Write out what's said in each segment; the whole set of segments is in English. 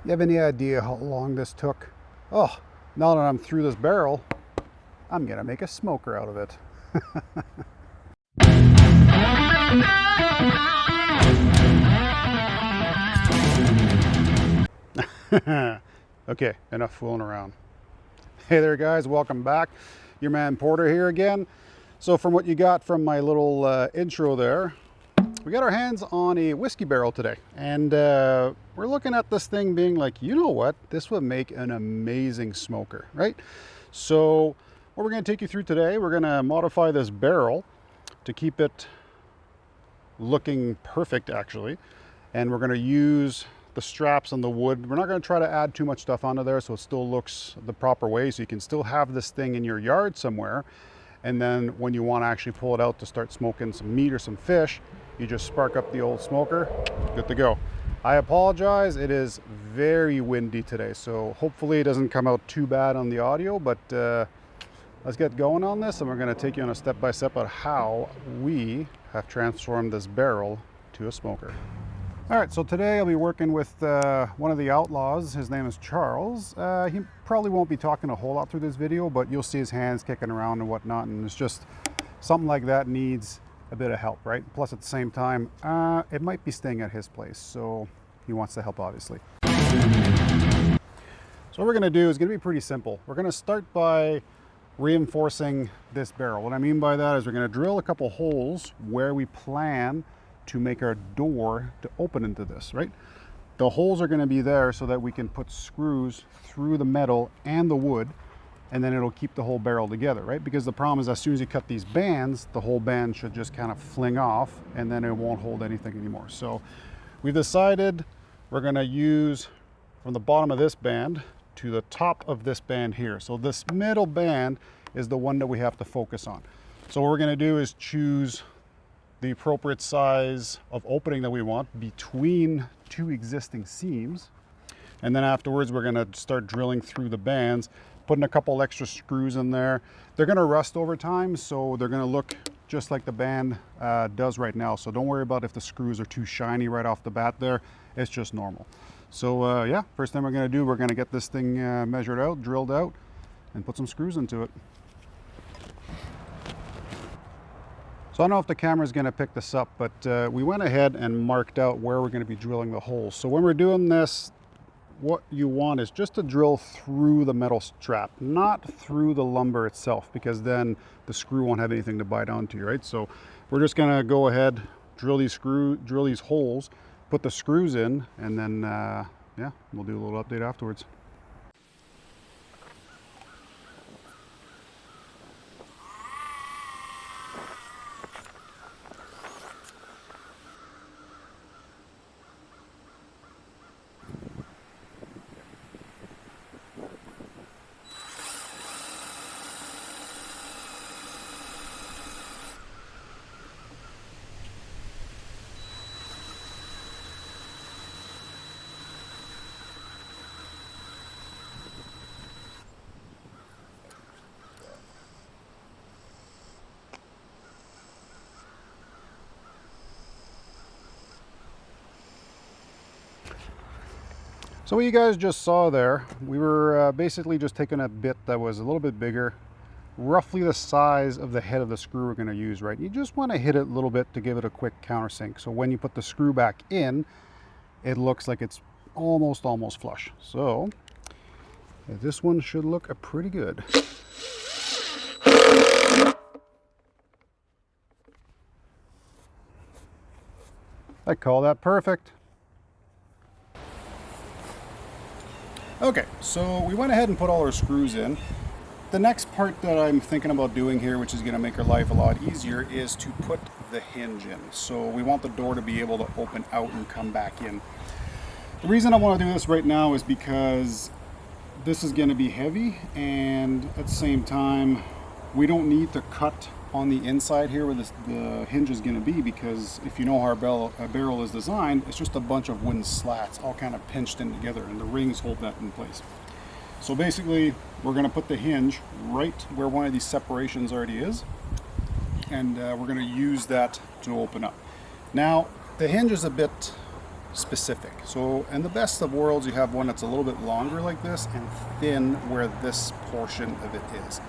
You have any idea how long this took? Oh, now that I'm through this barrel, I'm gonna make a smoker out of it. Okay, enough fooling around. Hey there guys, welcome back. Your man Porter here again. So from what you got from my little intro there, we got our hands on a whiskey barrel today, and we're looking at this thing being like, you know what, this would make an amazing smoker, right? So what we're going to take you through today, we're going to modify this barrel to keep it looking perfect actually, and we're going to use the straps on the wood. We're not going to try to add too much stuff onto there so it still looks the proper way, so you can still have this thing in your yard somewhere, and then when you want to actually pull it out to start smoking some meat or some fish, you just spark up the old smoker, good to go. I apologize, it is very windy today, so hopefully it doesn't come out too bad on the audio, but let's get going on this, and we're going to take you on a step-by-step on how we have transformed this barrel to a smoker. All right, so today I'll be working with one of the outlaws. His name is Charles. He probably won't be talking a whole lot through this video, but you'll see his hands kicking around and whatnot, and it's just something like that needs a bit of help, right? Plus at the same time, it might be staying at his place, so he wants to help obviously. So what we're gonna do is gonna be pretty simple. We're gonna start by reinforcing this barrel. What I mean by that is we're gonna drill a couple holes where we plan to make our door to open into this, right? The holes are gonna be there so that we can put screws through the metal and the wood, and then it'll keep the whole barrel together, right? Because the problem is as soon as you cut these bands, the whole band should just kind of fling off and then it won't hold anything anymore. So we've decided we're gonna use from the bottom of this band to the top of this band here. So this middle band is the one that we have to focus on. So what we're gonna do is choose the appropriate size of opening that we want between two existing seams. And then afterwards, we're gonna start drilling through the bands, putting a couple extra screws in there. They're gonna rust over time, so they're gonna look just like the band does right now. So don't worry about if the screws are too shiny right off the bat there. It's just normal. So yeah, first thing we're gonna do, we're gonna get this thing measured out, drilled out, and put some screws into it. So I don't know if the camera is gonna pick this up, but we went ahead and marked out where we're gonna be drilling the holes. So when we're doing this, what you want is just to drill through the metal strap, not through the lumber itself, because then the screw won't have anything to bite onto, right? So we're just gonna go ahead, drill these holes, put the screws in, and then yeah, we'll do a little update afterwards. So what you guys just saw there, we were basically just taking a bit that was a little bit bigger, roughly the size of the head of the screw we're going to use, right? You just want to hit it a little bit to give it a quick countersink. So when you put the screw back in, it looks like it's almost flush. So this one should look pretty good. I call that perfect. Okay, so we went ahead and put all our screws in. The next part that I'm thinking about doing here, which is going to make our life a lot easier, is to put the hinge in. So we want the door to be able to open out and come back in. The reason I want to do this right now is because this is going to be heavy, and at the same time we don't need to cut on the inside here where the hinge is going to be, because if you know how a barrel is designed, it's just a bunch of wooden slats all kind of pinched in together, and the rings hold that in place. So basically we're going to put the hinge right where one of these separations already is, and we're going to use that to open up. Now the hinge is a bit specific. So in the best of worlds, you have one that's a little bit longer like this and thin where this portion of it is.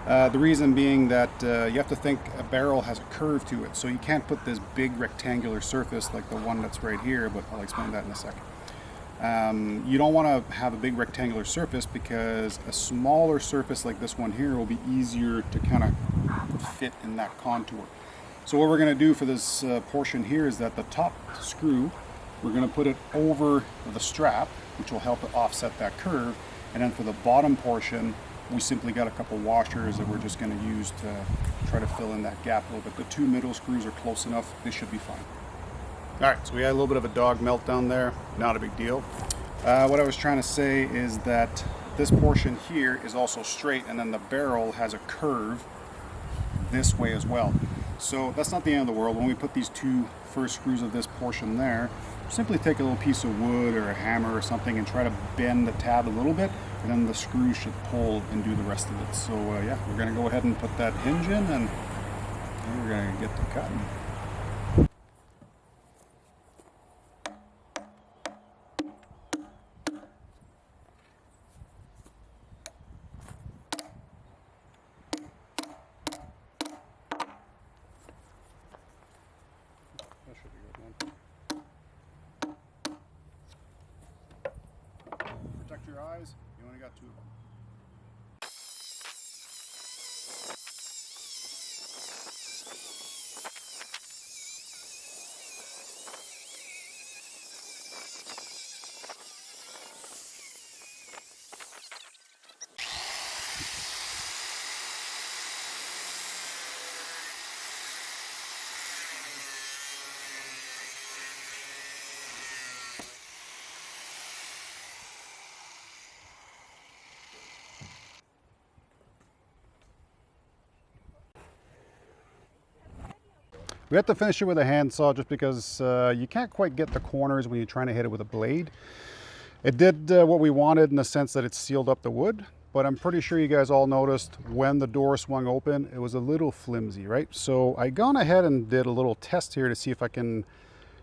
The reason being that you have to think a barrel has a curve to it, so you can't put this big rectangular surface like the one that's right here, but I'll explain that in a second. You don't want to have a big rectangular surface because a smaller surface like this one here will be easier to kind of fit in that contour. So what we're going to do for this portion here is that the top screw, we're going to put it over the strap, which will help to offset that curve. And then for the bottom portion, we simply got a couple washers that we're just going to use to try to fill in that gap a little bit. The two middle screws are close enough. They should be fine. All right, so we had a little bit of a dog meltdown there. Not a big deal. What I was trying to say is that this portion here is also straight, and then the barrel has a curve this way as well. So that's not the end of the world. When we put these two first screws of this portion there, simply take a little piece of wood or a hammer or something and try to bend the tab a little bit, and then the screw should pull and do the rest of it. So yeah, we're going to go ahead and put that hinge in, and then we're going to get to cutting. That should be a good one. Protect your eyes. You only got two of them. We have to finish it with a handsaw just because you can't quite get the corners when you're trying to hit it with a blade. It did what we wanted in the sense that it sealed up the wood, but I'm pretty sure you guys all noticed when the door swung open, it was a little flimsy, right? So I gone ahead and did a little test here to see if I can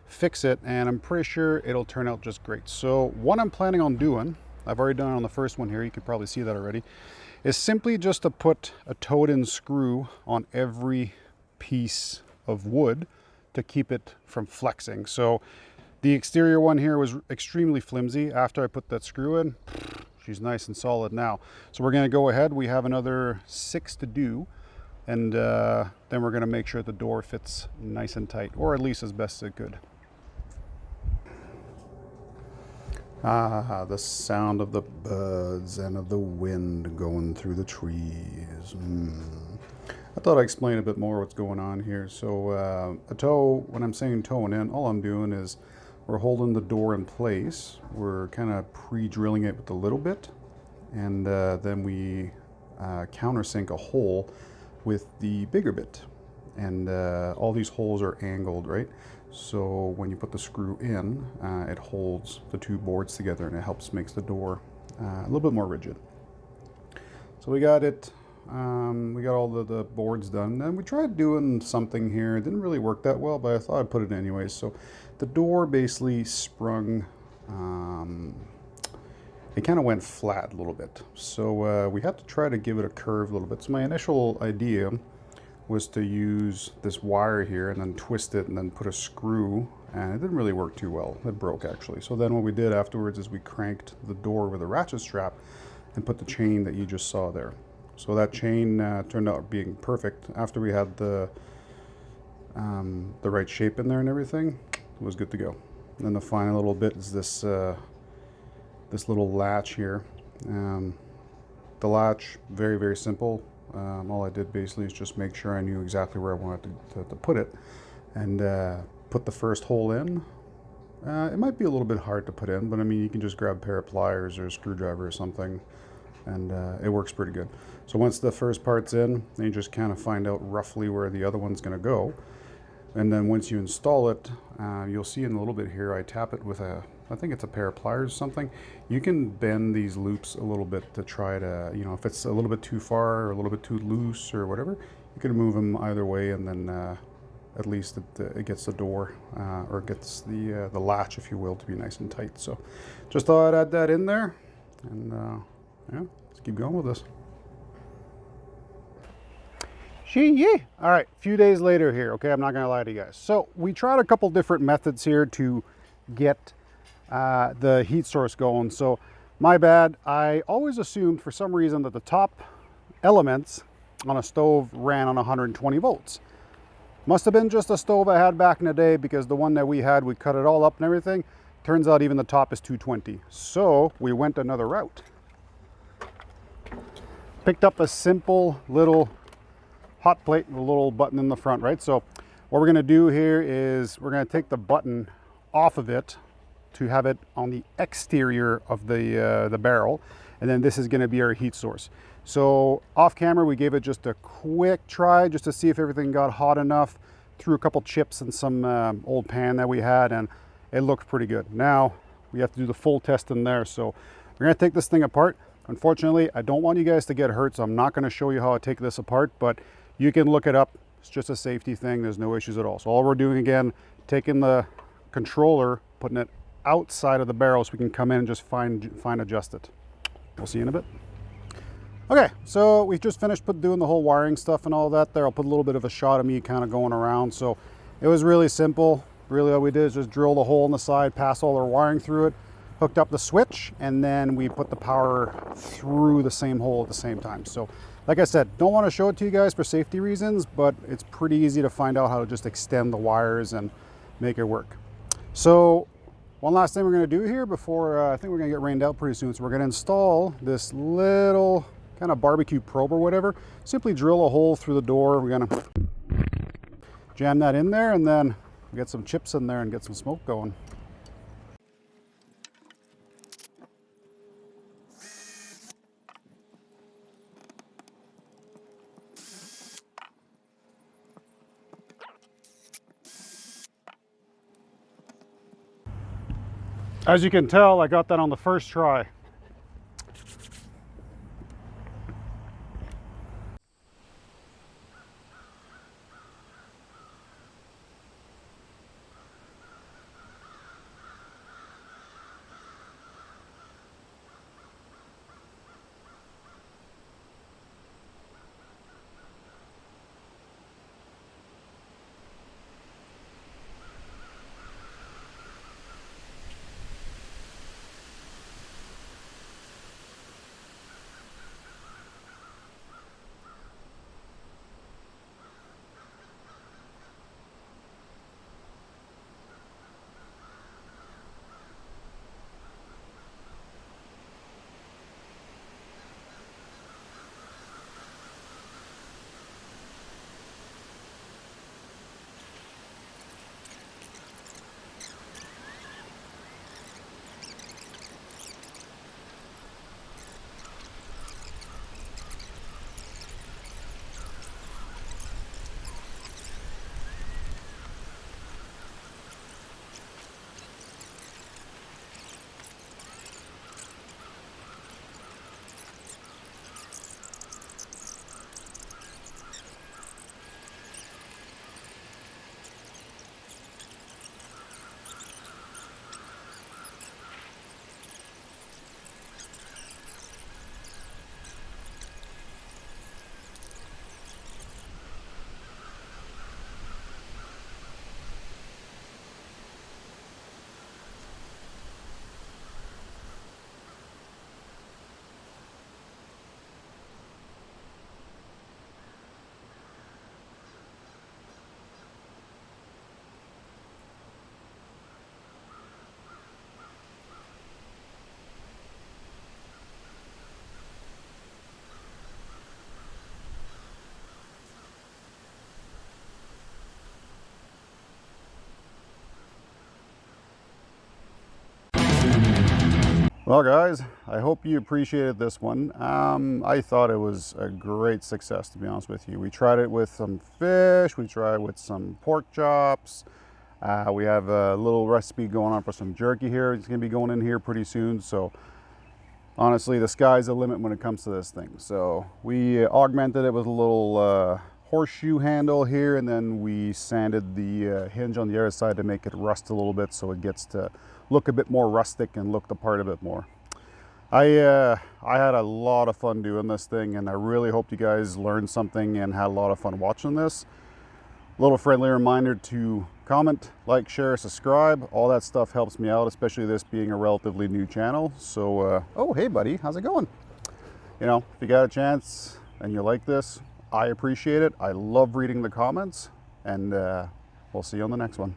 fix it, and I'm pretty sure it'll turn out just great. So what I'm planning on doing, I've already done it on the first one here, you could probably see that already, is simply just to put a toed-in screw on every piece of wood to keep it from flexing. So the exterior one here was extremely flimsy. After I put that screw in, she's nice and solid now. So we're going to go ahead. We have another 6 to do, and then we're going to make sure the door fits nice and tight, or at least as best it could. Ah, the sound of the birds and of the wind going through the trees. I thought I'd explain a bit more what's going on here. So a toe, when I'm saying toeing in, all I'm doing is we're holding the door in place. We're kind of pre-drilling it with a little bit, and then we countersink a hole with the bigger bit. And all these holes are angled, right? So when you put the screw in, it holds the two boards together, and it helps makes the door a little bit more rigid. So we got it. We got all the boards done, and we tried doing something here. It didn't really work that well, but I thought I'd put it anyways. So the door basically sprung, it kind of went flat a little bit. So we had to try to give it a curve a little bit. So my initial idea was to use this wire here and then twist it and then put a screw, and it didn't really work too well. It broke actually. So then what we did afterwards is we cranked the door with a ratchet strap and put the chain that you just saw there. So that chain turned out being perfect. After we had the right shape in there and everything, it was good to go. And then the final little bit is this this little latch here. The latch, very, very simple. All I did basically is just make sure I knew exactly where I wanted to put it, and put the first hole in. It might be a little bit hard to put in, but I mean, you can just grab a pair of pliers or a screwdriver or something, and it works pretty good. So once the first part's in, then you just kind of find out roughly where the other one's going to go. And then once you install it, you'll see in a little bit here, I tap it with I think it's a pair of pliers or something. You can bend these loops a little bit to try to, you know, if it's a little bit too far or a little bit too loose or whatever, you can move them either way and then at least it gets the door, or gets the latch, if you will, to be nice and tight. So just thought I'd add that in there, and yeah, let's keep going with this. All right, a few days later here, okay, I'm not gonna lie to you guys. So we tried a couple different methods here to get the heat source going. So my bad, I always assumed for some reason that the top elements on a stove ran on 120 volts. Must have been just a stove I had back in the day, because the one that we had, we cut it all up and everything. Turns out even the top is 220. So we went another route. Picked up a simple little hot plate with a little button in the front, right? So what we're gonna do here is we're gonna take the button off of it to have it on the exterior of the barrel. And then this is gonna be our heat source. So off camera, we gave it just a quick try just to see if everything got hot enough. Threw a couple chips in some old pan that we had, and it looked pretty good. Now we have to do the full test in there. So we're gonna take this thing apart. Unfortunately, I don't want you guys to get hurt, so I'm not gonna show you how I take this apart, but you can look it up. It's just a safety thing. There's no issues at all. So all we're doing, again, taking the controller, putting it outside of the barrel so we can come in and just fine adjust it. We'll see you in a bit. Okay, so we've just finished doing the whole wiring stuff and all that there. I'll put a little bit of a shot of me kind of going around. So it was really simple. Really all we did is just drill the hole in the side, pass all our wiring through it, hooked up the switch, and then we put the power through the same hole at the same time. So like I said, don't want to show it to you guys for safety reasons, but it's pretty easy to find out how to just extend the wires and make it work. So one last thing we're going to do here before I think we're going to get rained out pretty soon. So we're going to install this little kind of barbecue probe or whatever. Simply drill a hole through the door. We're going to jam that in there, and then get some chips in there and get some smoke going. As you can tell, I got that on the first try. Well guys, I hope you appreciated this one. I thought it was a great success, to be honest with you. We tried it with some fish, we tried it with some pork chops. We have a little recipe going on for some jerky here. It's gonna be going in here pretty soon. So honestly, the sky's the limit when it comes to this thing. So we augmented it with a little horseshoe handle here, and then we sanded the hinge on the other side to make it rust a little bit, so it gets to look a bit more rustic and look the part a bit more. I had a lot of fun doing this thing, and I really hope you guys learned something and had a lot of fun watching this. A little friendly reminder to comment, like, share, subscribe. All that stuff helps me out, especially this being a relatively new channel. So, oh, hey buddy, how's it going? You know, if you got a chance and you like this, I appreciate it. I love reading the comments, and we'll see you on the next one.